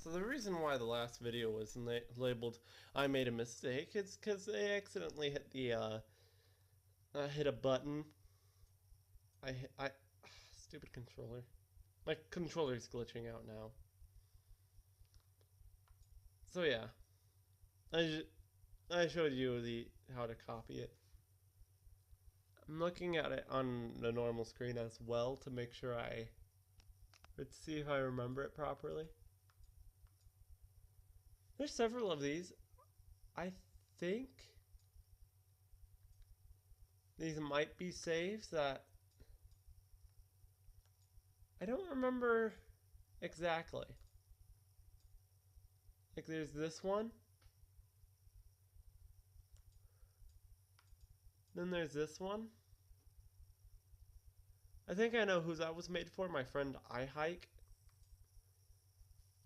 So the reason why the last video was labeled "I made a mistake" is because they accidentally hit the hit a button. I stupid controller. My controller's glitching out now. So yeah, I I showed you the how to copy it. I'm looking at it on the normal screen as well to make sure let's see if I remember it properly. There's several of these. I think these might be saves that I don't remember exactly. Like there's this one. Then there's this one. I think I know whose that was made for. My friend I Hike.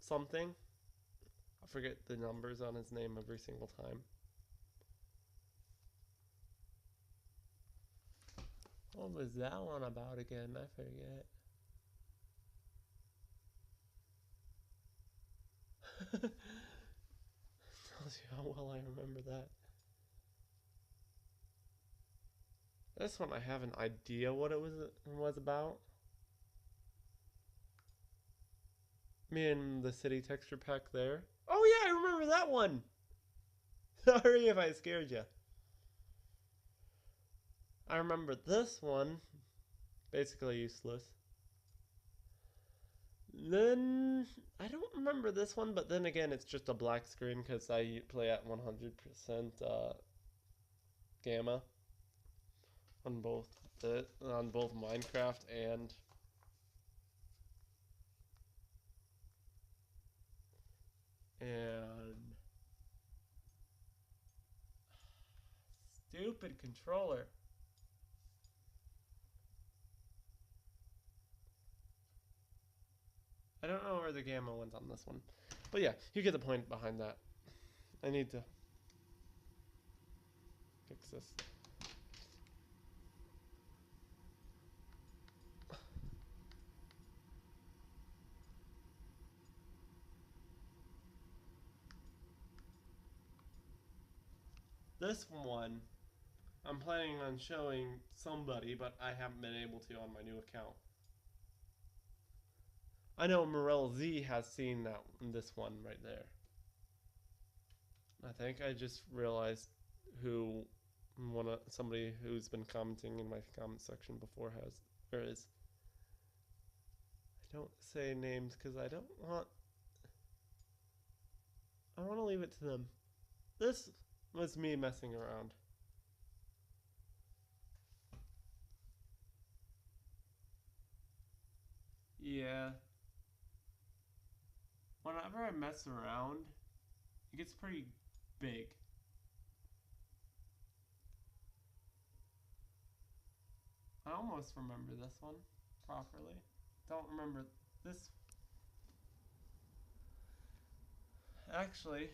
Something. I forget the numbers on his name every single time. What was that one about again? I forget. Tells you how well I remember that. This one I have an idea what it was about. Me and the city texture pack there. Oh yeah, I remember that one. Sorry if I scared you. I remember this one. Basically useless. Then I don't remember this one, but then again, it's just a black screen because I play at 100% gamma on both Minecraft and stupid controller. I don't know where the gamma went on this one, but yeah, you get the point behind that. I need to fix this. This one, I'm planning on showing somebody, but I haven't been able to on my new account. I know Morel Z has seen this one right there. I think I just realized who somebody who's been commenting in my comment section before has or is. I don't say names because I want to leave it to them. This was me messing around. Yeah. Whenever I mess around, it gets pretty big. I almost remember this one properly. Don't remember this. Actually,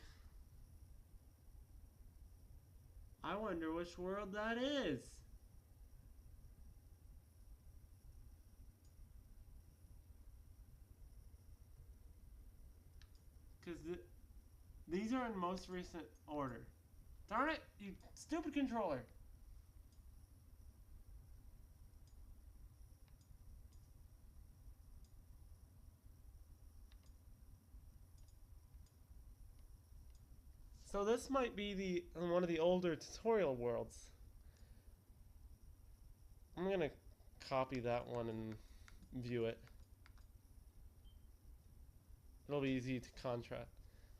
I wonder which world that is. Because these are in most recent order. Darn it, you stupid controller. So this might be one of the older tutorial worlds. I'm gonna copy that one and view it. It'll be easy to contrast.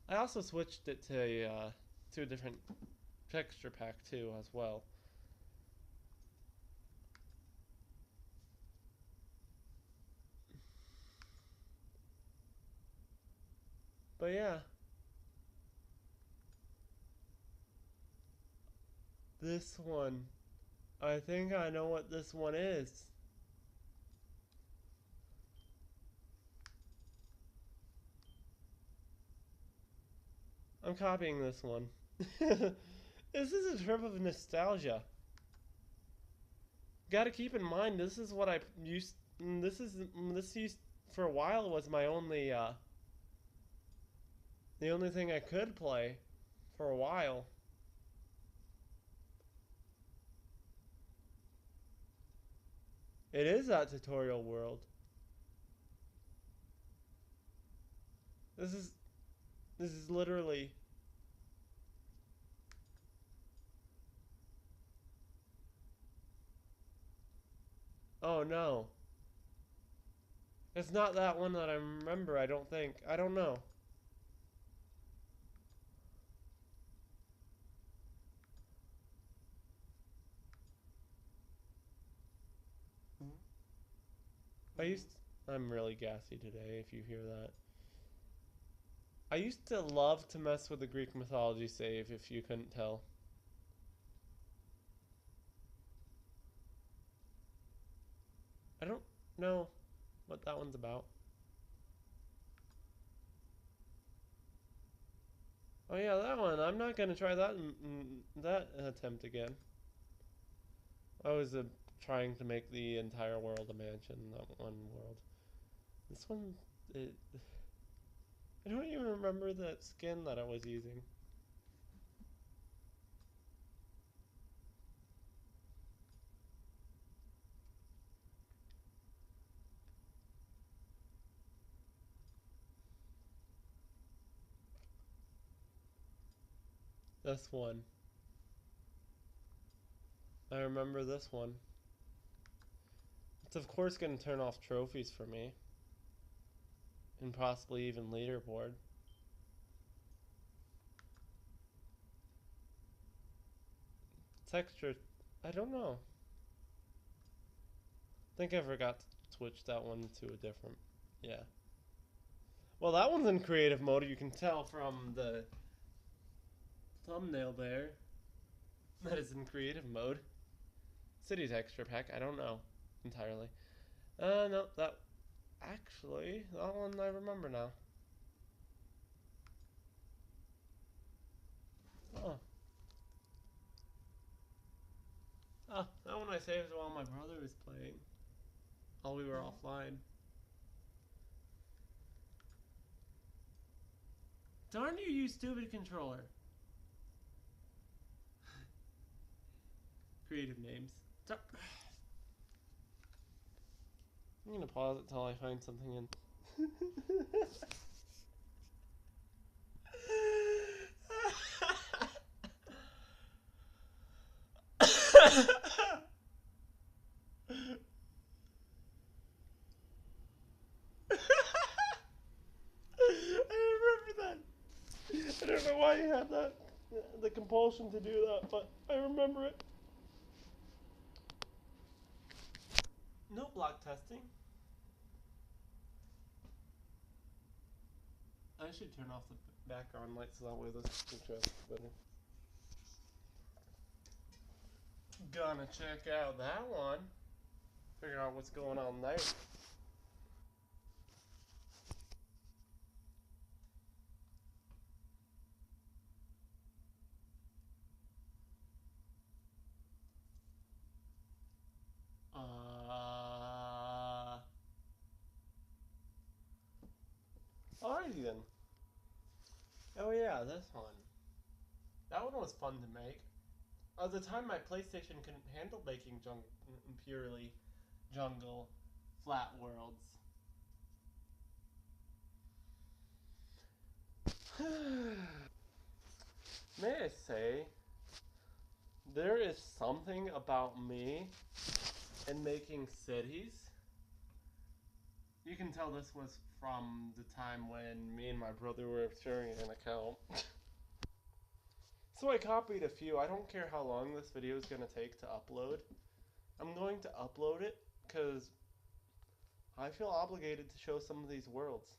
I also switched it to a different texture pack too as well. But yeah, this one. I think I know what this one is. I'm copying this one. This is a trip of nostalgia. Got to keep in mind, this is what I used. This used for a while was my only The only thing I could play for a while. It is that tutorial world. This is literally. Oh no. It's not that one that I remember, I don't think. I don't know. I'm really gassy today, if you hear that. I used to love to mess with the Greek mythology save, if you couldn't tell. I don't know what that one's about. Oh yeah, that one. I'm not gonna try that attempt again. I was trying to make the entire world a mansion, not one world. This one, I don't even remember the skin that I was using. This one. I remember this one. It's of course going to turn off trophies for me. And possibly even leaderboard. Texture, I don't know. I think I forgot to switch that one to a different, yeah. Well, that one's in creative mode, you can tell from the thumbnail there. That is in creative mode. City texture pack, I don't know entirely. No, that, actually, that one I remember now. Oh. Oh, that one I saved while my brother was playing. While we were offline. Darn you stupid controller. Creative names. I'm gonna pause it till I find something in. I remember that. I don't know why you had that, the compulsion to do that, but I remember it. No block testing. I should turn off the background lights so that way this contrasts better. Gonna check out that one. Figure out what's going on there. Alrighty then. Oh yeah, this one. That one was fun to make. At the time, my PlayStation couldn't handle making purely jungle flat worlds. May I say, there is something about me and making cities. You can tell this was from the time when me and my brother were sharing an account. So I copied a few. I don't care how long this video is going to take to upload. I'm going to upload it because I feel obligated to show some of these worlds.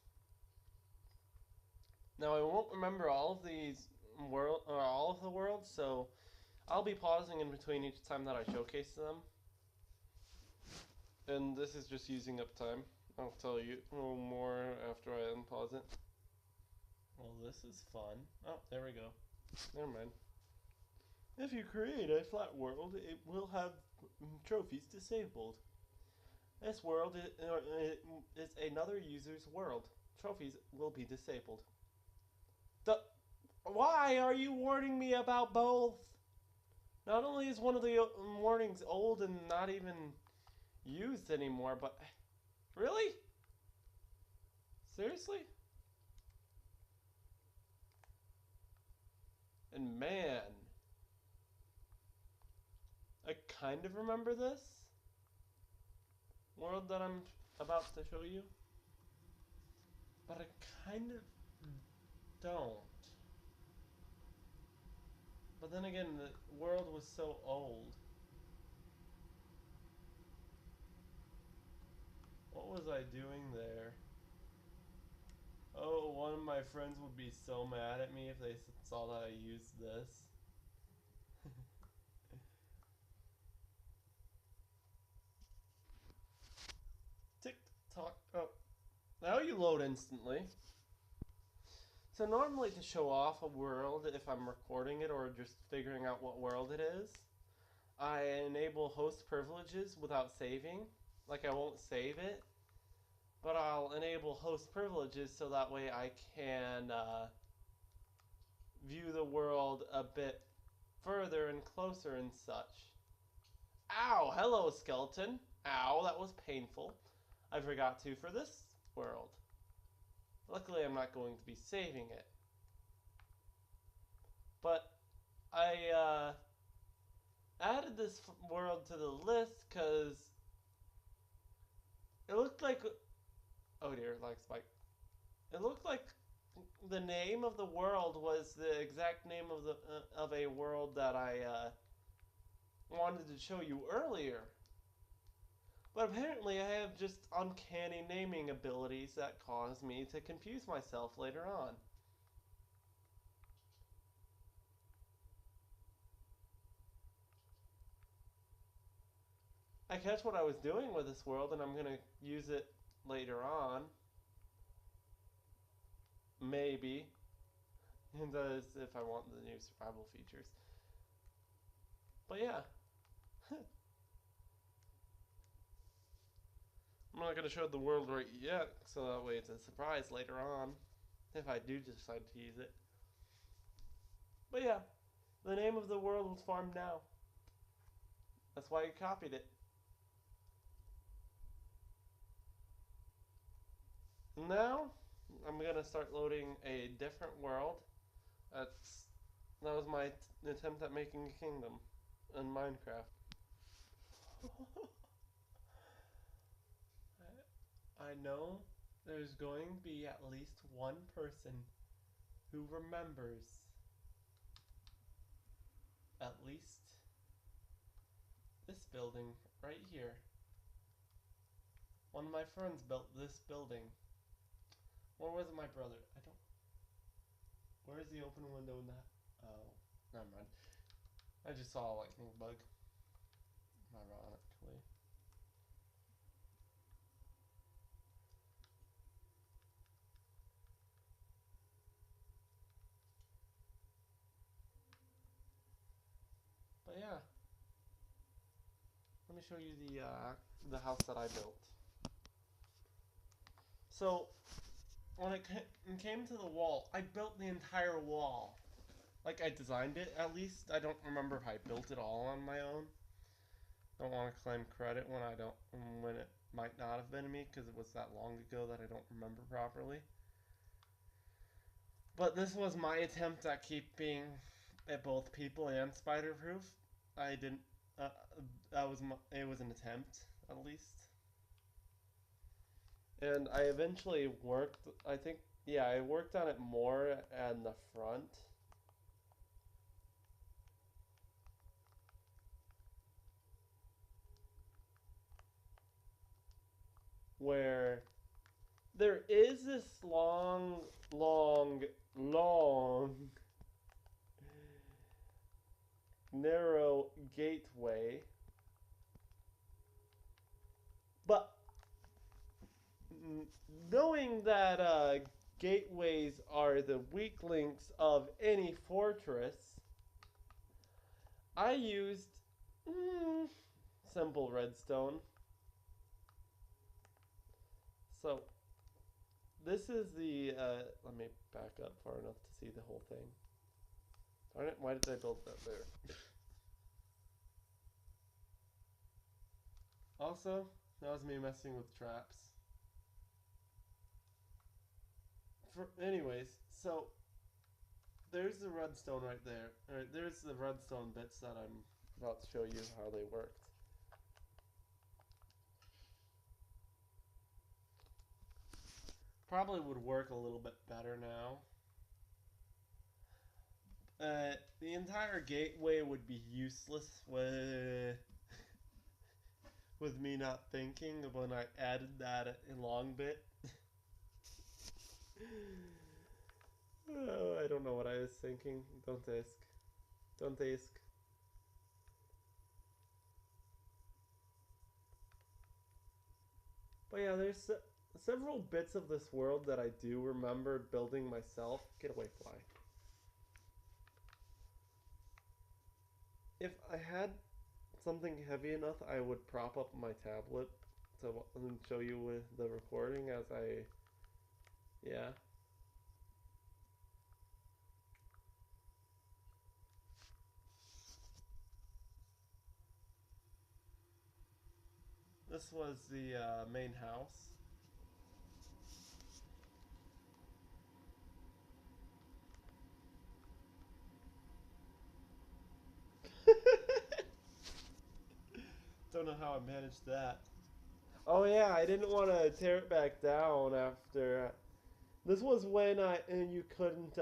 Now I won't remember all of these all of the worlds, so I'll be pausing in between each time that I showcase them. And this is just using up time. I'll tell you a little more after I unpause it. Well, this is fun. Oh, there we go. Never mind. If you create a flat world, it will have trophies disabled. This world is another user's world. Trophies will be disabled. The, why are you warning me about both? Not only is one of the warnings old and not even used anymore, but really? Seriously? And man, I kind of remember this world that I'm about to show you, but I kind of don't. But then again, the world was so old. What was I doing there? Oh, one of my friends would be so mad at me if they saw that I used this. Tick tock. Oh, now you load instantly. So normally to show off a world, if I'm recording it or just figuring out what world it is, I enable host privileges without saving. Like I won't save it, but I'll enable host privileges so that way I can view the world a bit further and closer and such. Ow! Hello, skeleton. Ow, that was painful. I forgot to for this world. Luckily, I'm not going to be saving it. But I added this world to the list because it looked like... Oh dear, lag spike. It looked like the name of the world was the exact name of a world that I wanted to show you earlier. But apparently I have just uncanny naming abilities that cause me to confuse myself later on. I catch what I was doing with this world and I'm going to use it later on. Maybe. And that is if I want the new survival features. But yeah. I'm not going to show the world right yet, so that way it's a surprise later on. If I do decide to use it. But yeah. The name of the world is Farm Now. That's why I copied it. Now, I'm going to start loading a different world. That was my attempt at making a kingdom in Minecraft. I know there's going to be at least one person who remembers at least this building right here. One of my friends built this building. Or was it my brother? I don't... Where's the open window in that? Oh, never mind. I just saw a lightning bug. Ironically. But yeah. Let me show you the house that I built. So, when it came to the wall, I built the entire wall. Like, I designed it, at least. I don't remember if I built it all on my own. Don't want to claim credit when it might not have been me, because it was that long ago that I don't remember properly. But this was my attempt at keeping it both people and spider-proof. I didn't... it was an attempt, at least. And I eventually worked, I think, yeah, I worked on it more in the front. Where there is this long narrow gateway. But knowing that gateways are the weak links of any fortress, I used simple redstone. So This is the, let me back up far enough to see the whole thing. Darn it, why did I build that there? Also, that was me messing with traps. Anyways, so there's the redstone right there. Alright, there's the redstone bits that I'm about to show you how they worked. Probably would work a little bit better now. The entire gateway would be useless with me not thinking when I added that long bit. Oh, I don't know what I was thinking. Don't ask. Don't ask. But yeah, there's several bits of this world that I do remember building myself. Get away, fly. If I had something heavy enough, I would prop up my tablet to show you with the recording as I... Yeah. This was the main house. Don't know how I managed that. Oh yeah, I didn't want to tear it back down after. This was when you couldn't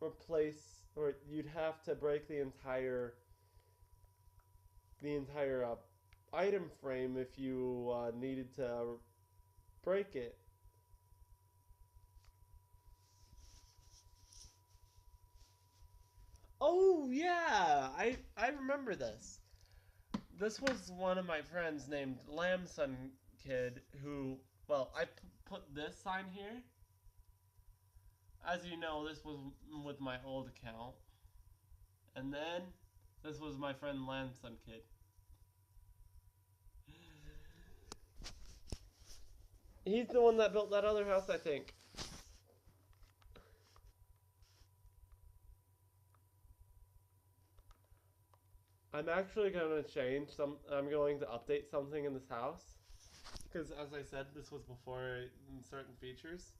replace, or you'd have to break the entire item frame if you needed to break it. Oh yeah, I remember this. This was one of my friends named Lamson Kid who, well, I put this sign here. As you know, this was with my old account. And then this was my friend Lamson Kid. He's the one that built that other house, I think. I'm actually going to change some. I'm going to update something in this house. Because, as I said, this was before certain features.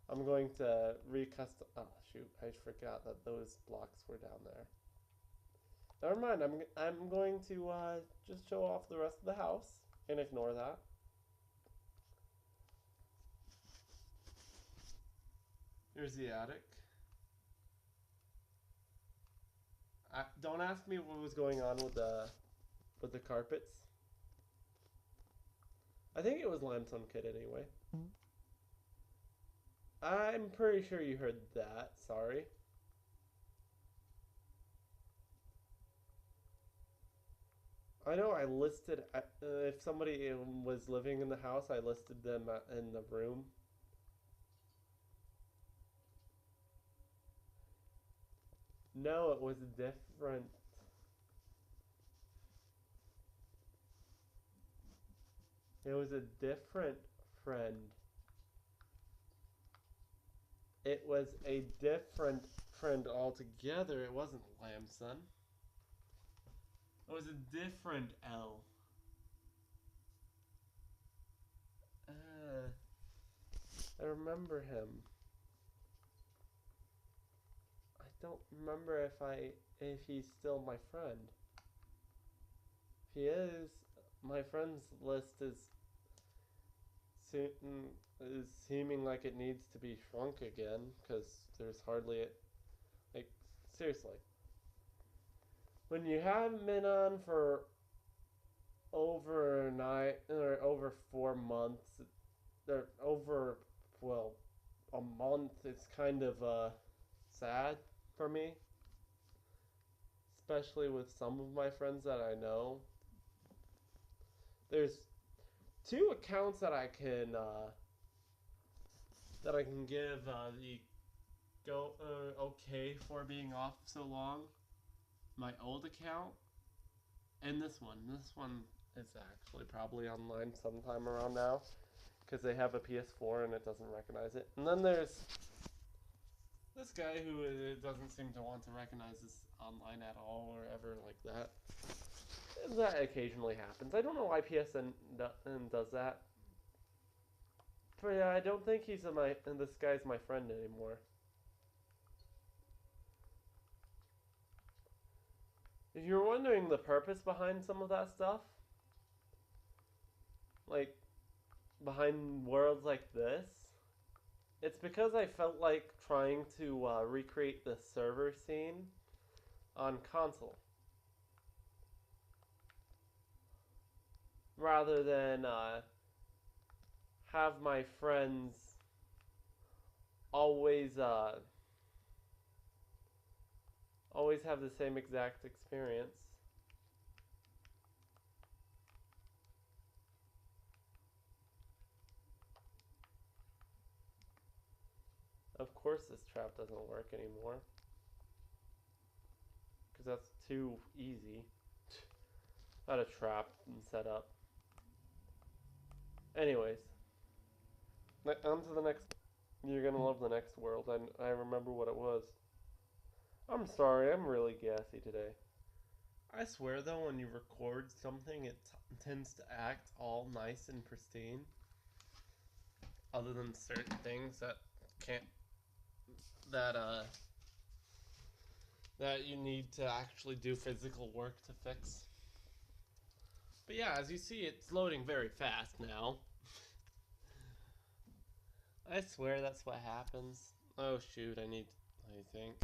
I'm going to recustom. Oh, shoot. I forgot that those blocks were down there. Never mind. I'm going to just show off the rest of the house and ignore that. Here's the attic. Don't ask me what was going on with the carpets. I think it was Lamson Kid anyway. I'm pretty sure you heard that. Sorry. I know I listed if somebody was living in the house, I listed them in the room. No, it was different. It was a different friend. It was a different friend altogether. It wasn't Lamson. It was a different L. I remember him. I don't remember if he's still my friend. If he is, my friends list is seeming like it needs to be shrunk again because there's hardly like seriously. When you haven't been on for over 4 months, or over, well, a month, it's kind of sad for me, especially with some of my friends that I know. There's two accounts that I can give the go okay for being off so long. My old account and this one. This one It's actually probably online sometime around now, because they have a PS4 and it doesn't recognize it. And then there's this guy who doesn't seem to want to recognize this online at all or ever like that. That occasionally happens. I don't know why PSN does that. But yeah, I don't think this guy's my friend anymore. If you're wondering the purpose behind some of that stuff, like behind worlds like this, it's because I felt like trying to recreate the server scene on console rather than have my friends always always have the same exact experience. Of course this trap doesn't work anymore, because that's too easy. Not a trap and set up. Anyways, on to the next. You're gonna love the next world. I remember what it was. I'm sorry, I'm really gassy today. I swear though, when you record something, it tends to act all nice and pristine. Other than certain things that can't, that that you need to actually do physical work to fix. But yeah, as you see, it's loading very fast now. I swear that's what happens. Oh shoot, I think.